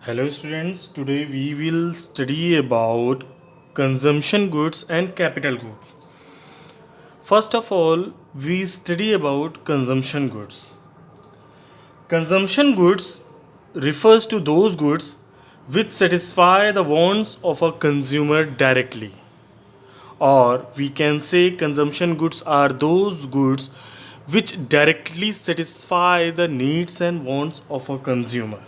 Hello students, today we will study about consumption goods and capital goods. First of all, we study about consumption goods. Consumption goods refers to those goods which satisfy the wants of a consumer directly. Or we can say consumption goods are those goods which directly satisfy the needs and wants of a consumer.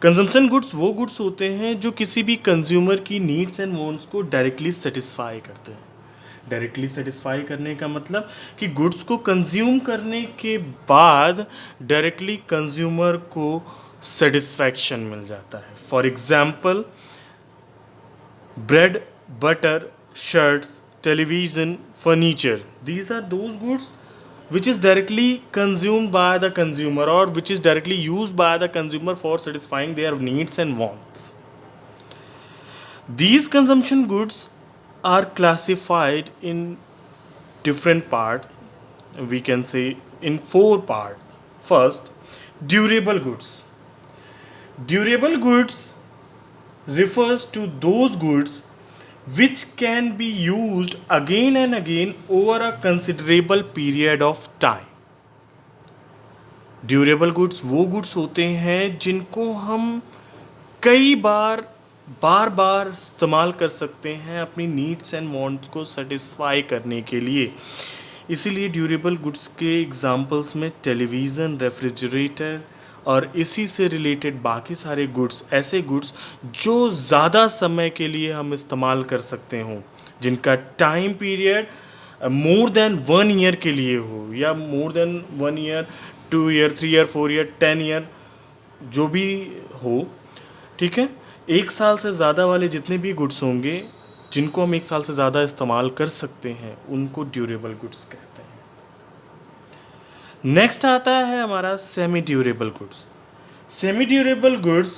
Consumption goods वो goods होते हैं जो किसी भी consumer की needs and wants को directly satisfy करते हैं। डायरेक्टली सेटिस्फाई करने का मतलब कि गुड्स को कंज्यूम करने के बाद डायरेक्टली कंज्यूमर को सेटिस्फैक्शन मिल जाता है। For example, bread, butter, shirts, television, furniture, these are those goods which is directly consumed by the consumer or which is directly used by the consumer for satisfying their needs and wants. These consumption goods are classified in different parts. We can say in 4 parts. First, durable goods. Durable goods refers to those goods which can be used again and again over a considerable period of time. Durable goods वो goods होते हैं जिनको हम कई बार बार इस्तेमाल कर सकते हैं अपनी नीड्स एंड वांट्स को सेटिस्फाई करने के लिए। इसीलिए ड्यूरेबल गुड्स के एग्जांपल्स में टेलीविज़न, रेफ्रिजरेटर और इसी से रिलेटेड बाकी सारे गुड्स, ऐसे गुड्स जो ज़्यादा समय के लिए हम इस्तेमाल कर सकते हों, जिनका time period more than 1 year के लिए हो या more than 1 year, 2 year, 3 year, 4 year, 10 year, जो भी हो, ठीक है। 1 साल से ज़्यादा वाले जितने भी गुड्स होंगे जिनको हम 1 साल से ज़्यादा इस्तेमाल कर सकते हैं उनको ड्यूरेबल गुड्स कहते हैं। नेक्स्ट आता है हमारा semi durable goods. Semi durable goods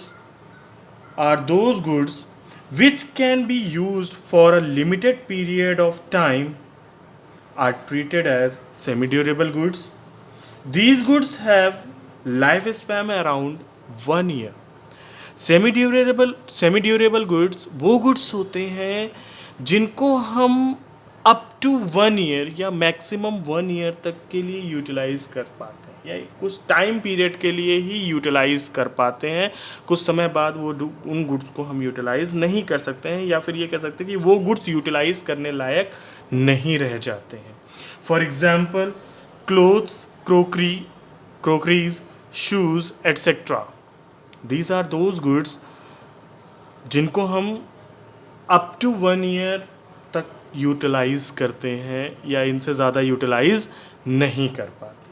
are those goods which can be used for a limited period of time are treated as semi durable goods. These goods have lifespan around 1 year. Semi durable goods वो goods होते हैं जिनको हम up to 1 year या maximum 1 year तक के लिए utilise कर पाते हैं या कुछ टाइम पीरियड के लिए ही यूटिलाइज कर पाते हैं। कुछ समय बाद वो उन गुड्स को हम यूटिलाइज नहीं कर सकते हैं या फिर ये कह सकते हैं कि वो गुड्स यूटिलाइज करने लायक नहीं रह जाते हैं। For example, clothes, crockeries, shoes, etc. These are those goods जिनको हम अप टू 1 ईयर तक यूटिलाइज करते हैं या इनसे ज़्यादा यूटिलाइज नहीं कर पाते।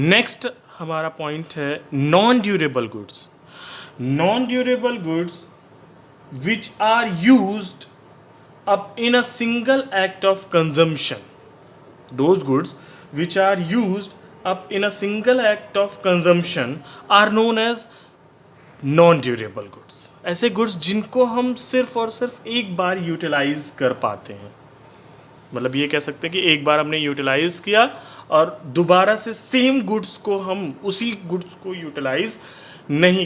नेक्स्ट हमारा पॉइंट है non durable goods. Non durable goods which are used up in a single act of consumption. Those goods which are used up in a single act of consumption are known as non-durable goods. ऐसे goods जिनको हम सिर्फ और सिर्फ एक बार utilise कर पाते हैं, मतलब ये कह सकते हैं कि एक बार हमने यूटिलाइज किया और दोबारा से सेम गुड्स को हम उसी गुड्स को यूटिलाइज नहीं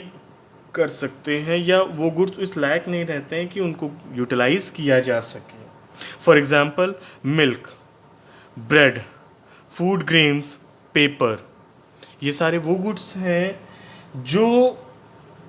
कर सकते हैं या वो गुड्स इस लायक नहीं रहते हैं कि उनको यूटिलाइज किया जा सके। For example, milk, bread, food grains, paper, ये सारे वो गुड्स हैं जो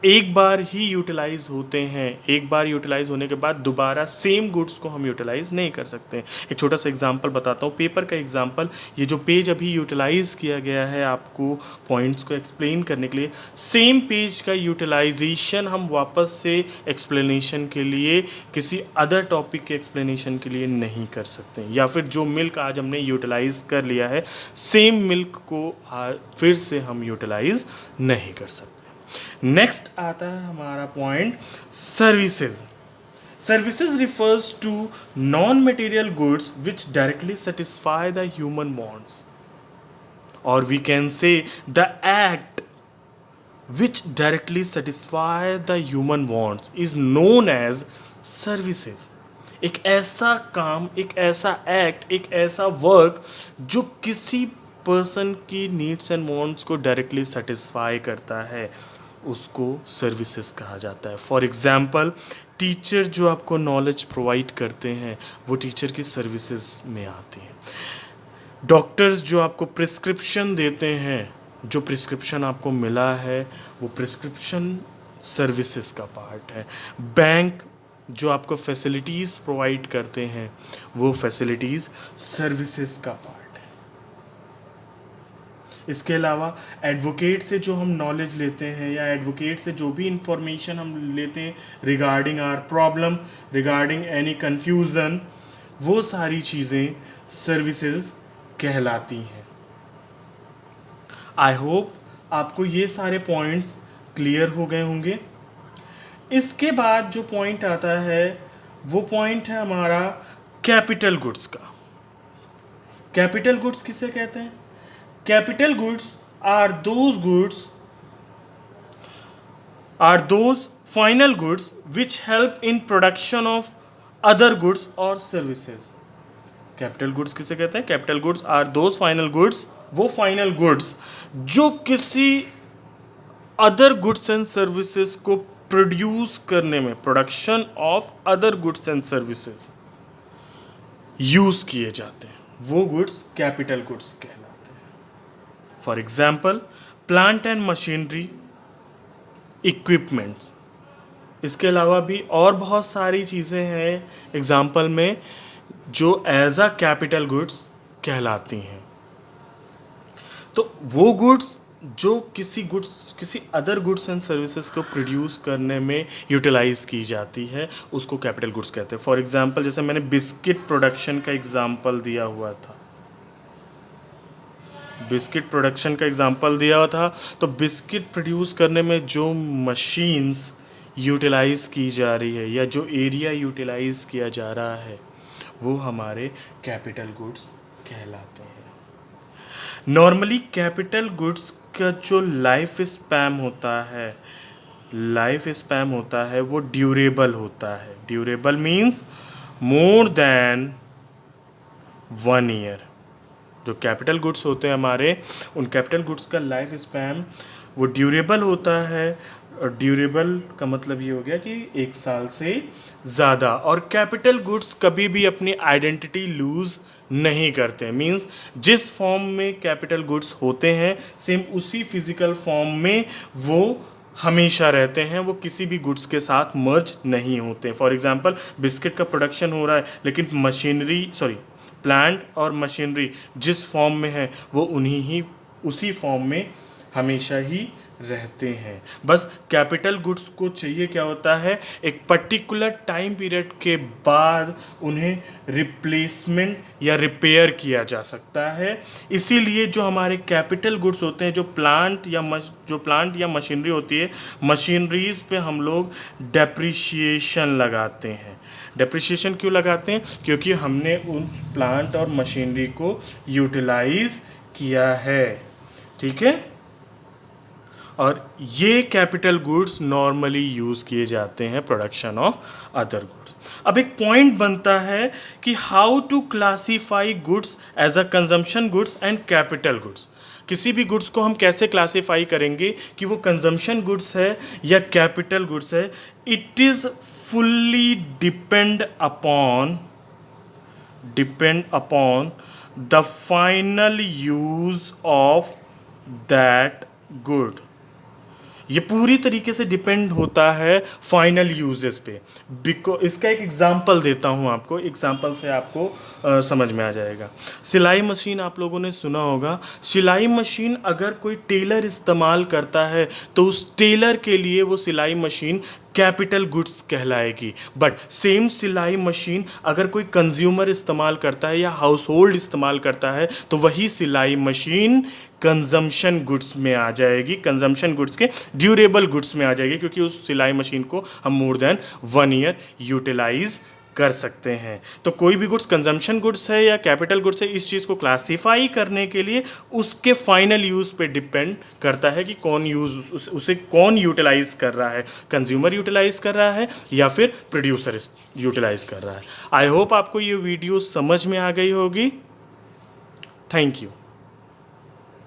एक बार ही यूटिलाइज होते हैं। एक बार यूटिलाइज होने के बाद दोबारा सेम गुड्स को हम यूटिलाइज नहीं कर सकते। एक छोटा सा एग्जांपल बताता हूँ, पेपर का एग्जांपल। ये जो पेज अभी यूटिलाइज किया गया है आपको पॉइंट्स को एक्सप्लेन करने के लिए, सेम पेज का यूटिलाइजेशन हम वापस से एक्सप्लेनेशन के लिए किसी अदर टॉपिक के एक्सप्लेनेशन के लिए नहीं कर सकते। या फिर जो मिल्क आज हमने यूटिलाइज कर लिया है, सेम मिल्क को फिर से हम यूटिलाइज नहीं कर सकते। नेक्स्ट आता है हमारा point services. Services refers to non material goods which directly satisfy the human wants, और we can say the act which directly satisfy the human wants is known as services. एक ऐसा काम, एक ऐसा एक्ट, एक ऐसा वर्क जो किसी पर्सन की नीड्स एंड वांट्स को डायरेक्टली सेटिस्फाई करता है, उसको सर्विसेज कहा जाता है। फॉर एग्ज़ाम्पल टीचर जो आपको नॉलेज प्रोवाइड करते हैं वो टीचर की सर्विसेज में आती हैं। डॉक्टर्स जो आपको प्रिस्क्रिप्शन देते हैं, जो प्रिस्क्रिप्शन आपको मिला है वो प्रिस्क्रिप्शन सर्विसेज का पार्ट है। बैंक जो आपको फैसिलिटीज़ प्रोवाइड करते हैं वो फैसिलिटीज़ सर्विसेज का पार्ट है। इसके अलावा एडवोकेट से जो हम नॉलेज लेते हैं या एडवोकेट से जो भी इंफॉर्मेशन हम लेते हैं regarding our problem, regarding any confusion, वो सारी चीज़ें सर्विसेज कहलाती हैं। आई होप आपको ये सारे पॉइंट्स क्लियर हो गए होंगे। इसके बाद जो पॉइंट आता है वो पॉइंट है हमारा कैपिटल गुड्स का। कैपिटल गुड्स किसे कहते हैं? Capital goods are those final goods which help in production of other goods और सर्विसेज। कैपिटल गुड्स किसे कहते हैं? Capital goods are those final goods, वो फाइनल गुड्स जो किसी अदर गुड्स एंड सर्विसेज को प्रोड्यूस करने में, production of other goods and services use किए जाते हैं, वो गुड्स कैपिटल गुड्स कहलाते हैं। For example plant and machinery, equipments. इसके अलावा भी और बहुत सारी चीज़ें हैं एग्जाम्पल में जो एज अ कैपिटल गुड्स कहलाती हैं। तो वो गुड्स जो किसी अदर गुड्स एंड सर्विसेज को प्रोड्यूस करने में यूटिलाइज की जाती है उसको कैपिटल गुड्स कहते हैं। फॉर एग्जांपल जैसे मैंने बिस्किट प्रोडक्शन का एग्जांपल दिया हुआ था, बिस्किट प्रोडक्शन का एग्जांपल दिया हुआ था, तो बिस्किट प्रोड्यूस करने में जो मशीन्स यूटिलाइज की जा रही है या जो एरिया यूटिलाइज किया जा रहा है वो हमारे कैपिटल गुड्स कहलाते हैं। नॉर्मली कैपिटल गुड्स का जो लाइफ स्पैन होता है वो ड्यूरेबल होता है। Durable means more than 1 year. जो कैपिटल गुड्स होते हैं हमारे, उन कैपिटल गुड्स का लाइफ स्पैन वो ड्यूरेबल होता है। और ड्यूरेबल का मतलब ये हो गया कि 1 साल से ज़्यादा। और कैपिटल गुड्स कभी भी अपनी आइडेंटिटी लूज़ नहीं करते। मींस जिस फॉर्म में कैपिटल गुड्स होते हैं सेम उसी फिजिकल फॉर्म में वो हमेशा रहते हैं, वो किसी भी गुड्स के साथ मर्ज नहीं होते। फॉर एग्जांपल बिस्किट का प्रोडक्शन हो रहा है लेकिन प्लांट और मशीनरी जिस फॉर्म में है वो उसी फॉर्म में हमेशा ही रहते हैं। बस कैपिटल गुड्स को चाहिए क्या होता है, एक पर्टिकुलर टाइम पीरियड के बाद उन्हें रिप्लेसमेंट या रिपेयर किया जा सकता है। इसीलिए जो हमारे कैपिटल गुड्स होते हैं, जो प्लांट या मशीनरी होती है, मशीनरीज पे हम लोग डेप्रिशिएशन लगाते हैं। डेप्रिशिएशन क्यों लगाते हैं? क्योंकि हमने उन प्लांट और मशीनरी को यूटिलाइज किया है। ठीक है, और ये कैपिटल गुड्स नॉर्मली यूज़ किए जाते हैं प्रोडक्शन ऑफ अदर गुड्स। अब एक पॉइंट बनता है कि how to classify goods as a consumption goods and capital goods. किसी भी गुड्स को हम कैसे क्लासीफाई करेंगे कि वो कंजम्पशन गुड्स है या कैपिटल गुड्स है? It is fully depend upon the final use of that good. ये पूरी तरीके से डिपेंड होता है फाइनल यूजेस पे। इसका एक एग्जांपल देता हूँ आपको, एग्जांपल से आपको समझ में आ जाएगा। सिलाई मशीन आप लोगों ने सुना होगा। सिलाई मशीन अगर कोई टेलर इस्तेमाल करता है तो उस टेलर के लिए वो सिलाई मशीन कैपिटल गुड्स कहलाएगी। बट सेम सिलाई मशीन अगर कोई कंज्यूमर इस्तेमाल करता है या हाउस होल्ड इस्तेमाल करता है तो वही सिलाई मशीन कंजम्पशन गुड्स में आ जाएगी, कंजम्पशन गुड्स के ड्यूरेबल गुड्स में आ जाएगी, क्योंकि उस सिलाई मशीन को हम मोर देन 1 ईयर यूटिलाइज कर सकते हैं। तो कोई भी गुड्स कंजम्पशन गुड्स है या कैपिटल गुड्स है, इस चीज़ को क्लासीफाई करने के लिए उसके फाइनल यूज़ पे डिपेंड करता है कि उसे कौन यूटिलाइज कर रहा है, कंज्यूमर यूटिलाइज कर रहा है या फिर प्रोड्यूसर यूटिलाइज कर रहा है। आई होप आपको ये वीडियो समझ में आ गई होगी। Thank you.